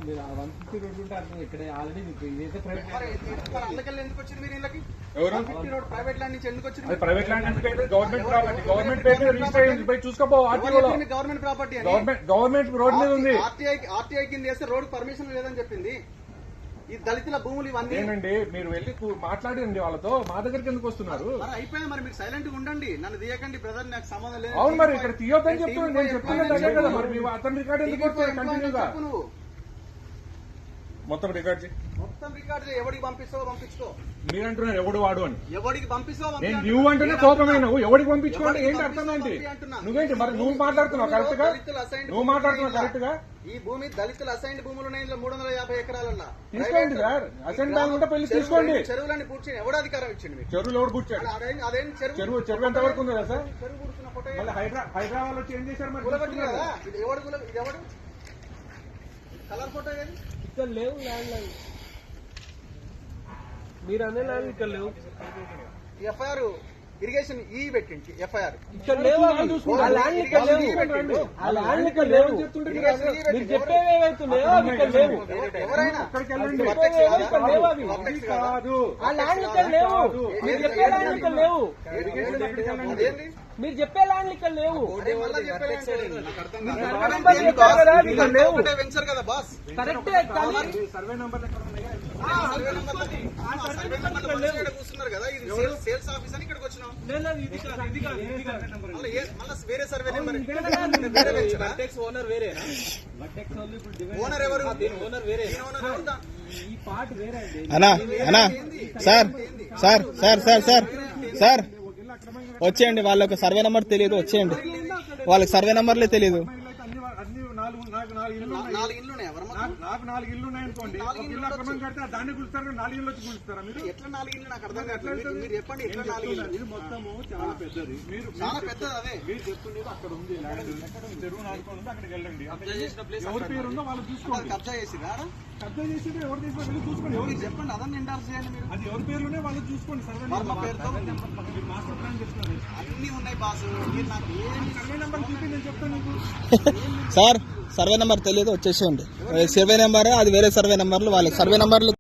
మీరు 150 రోడ్లు ఉంటే అర్థం ఇక్కడ ఆల్రెడీ మీకు ఇదైతే ప్రైవేట్ ల్యాండ్ నుంచి ఎందుకు వచ్చింది? ప్రైవేట్ ల్యాండ్ అంటే గవర్నమెంట్ ప్రాపర్టీ, గవర్నమెంట్ పేరు మీద రిజిస్టర్ అయ్యింది. పోయి చూసుకోపో ఆర్టీఓలో. గవర్నమెంట్ ప్రాపర్టీ గవర్నమెంట్ రోడ్ మీద ఉంది. ఆర్టీఐ కింద చేస్తే రోడ్ పర్మిషన్ లేదని చెప్పింది. ఈ దళితుల భూములు ఇవన్నీ ఏంటండి, మీరు వెళ్ళి మాట్లాడండి వాళ్ళతో. మా దగ్గరికి ఎందుకు వస్తున్నారు? అయిపోయా మరి మీరు సైలెంట్ గా ఉండండి, నన్ను తీయకండి బ్రదర్, నాకు సంబంధం లేదు. అవును మరి ఇక్కడ తీయొద్దని చెప్తున్నాను. నేను చెప్తున్నాను అదే కదా. మరి అతని రికార్డు ఎందుకు వస్తాయి కంటిన్యూగా? మొత్తం రికార్డ్ చేయి. మొత్తం రికార్డ్ చేయి. ఎవరికి పంపిస్తావో పంపించుకో. మీరు అంటున్నారు ఎవడు వాడు అని. ఎవరికి పంపిస్తావో నేను నువ్వు అంటేనే కోపమైన ఎవరికి పంపించుకోండి ఏంటి అర్థం ఏంటి? నువ్వేంటి మరి నువ్వు మాట్లాడుతున్నావు కరెక్ట్ గా? నువ్వు మాట్లాడుతున్నావు కరెక్ట్ గా? ఈ భూమి దళితుల అసైన్డ్ భూములు ఉన్నాయి. 350 ఎకరాలన్నా తీసుకోండి సార్. అసైన్ బ్యాంక్ ఉంటే పెళ్లి తీసుకోండి. చెరువులన్నీ పూడ్చి ఎవడు అధికారం ఇచ్చింది మీకు? చెరువులు ఎవడు పూడ్చాడు? అదేం చెరువు ఎంత వరకు ఉంది కదా సార్? చెరువు పూడ్చున్న ఫోటో హైదరాబాద్ లో చేంజ్ చేశారు మరి. కదా ఇది ఎవడు కలర్ ఫోటో ఏది? ఇక్కడ లేవు ల్యాండ్ మీరు అనే ల్యాండ్ ఇక్కడ లేవు. ఎఫ్ఐఆర్ ఇరిగేషన్ ఈ పెట్టింది. ఎఫ్ఐఆర్ ఇక్కడ లేవు. ఆ ల్యాండ్ ఇక్కడ లేవు. ఆ ల్యాండ్ ఇక్కడ లేవు. మీరు చెప్పేవి ఏవైతున్నాయో అవి ఇక్కడ లేవు. ఎవరైనా లేవు అవి. ఆ ల్యాండ్ ఇక్కడ లేవు. మీరు చెప్పే ల్యాండ్ ఇక్కడ లేవు. మీరు చెప్పే ల్యాండ్ ఇక్కడ లేవు. వెంచర్ కదా బాస్, కరెక్టే. కానీ సర్వే నెంబర్ కూర్చున్నారు కదా. ఇది సేల్స్ ఆఫీస్ అని ఇక్కడికి వచ్చినాం. వేరే సర్వే నెంబర్. ఓనర్ వేరే. ఓనర్ ఎవరు? ఓనర్ వేరే. ఈ పార్ట్ వేరే అండి. అనా sir sir sir sir sir sir వచ్చేయండి. వాళ్ళకి సర్వే నెంబర్ తెలియదు. వచ్చేయండి, వాళ్ళకి సర్వే నెంబర్లే తెలియదు. నాలుగు ఇల్లు ఉన్నాయి. నాకు 4 ఇల్లు ఉన్నాయనుకోండి. ఒక ఇల్లు అక్రమం కడితే దాన్ని కూలుస్తారు, 4 ఇల్లు వచ్చి కూలుస్తారా మీరు? ఎట్లా 4 ఇల్లు నాకు అర్థం కావట్లేదు. మీరు చెప్పండి ఎట్లా 4 ఇల్లు? ఇది మొత్తము చాలా పెద్దది. మీరు చాలా పెద్దది. అదే మీరు చెప్తుండేది అక్కడ ఉంది ల్యాండ్. చెరువు నాటుకోండి, అక్కడికి వెళ్ళండి. ఎవరి పేరు ఉందో వాళ్ళు చూసుకోండి. కబ్జా చేసిరా? కబ్జా చేసి ఎవరు తీసుకుని వెళ్ళి చూసుకోండి. ఎవరు చెప్పండి, అదన్నీ ఎండార్స్ చేయండి మీరు. అది ఎవరి పేరులోనే వాళ్ళు చూసుకోండి. సర్వే పేరుతో మాస్టర్ ప్లాన్ చెప్తున్నారు. అన్ని ఉన్నాయి బాసు. మీరు నాకు సర్వే నెంబర్ చూపి నేను చెప్తాను నీకు. సార్ సర్వే నెంబర్ తెలియదు, వచ్చేసేయండి. సర్వే నెంబర్ అది వేరే సర్వే నెంబర్లు, వాళ్ళకి సర్వే నెంబర్లు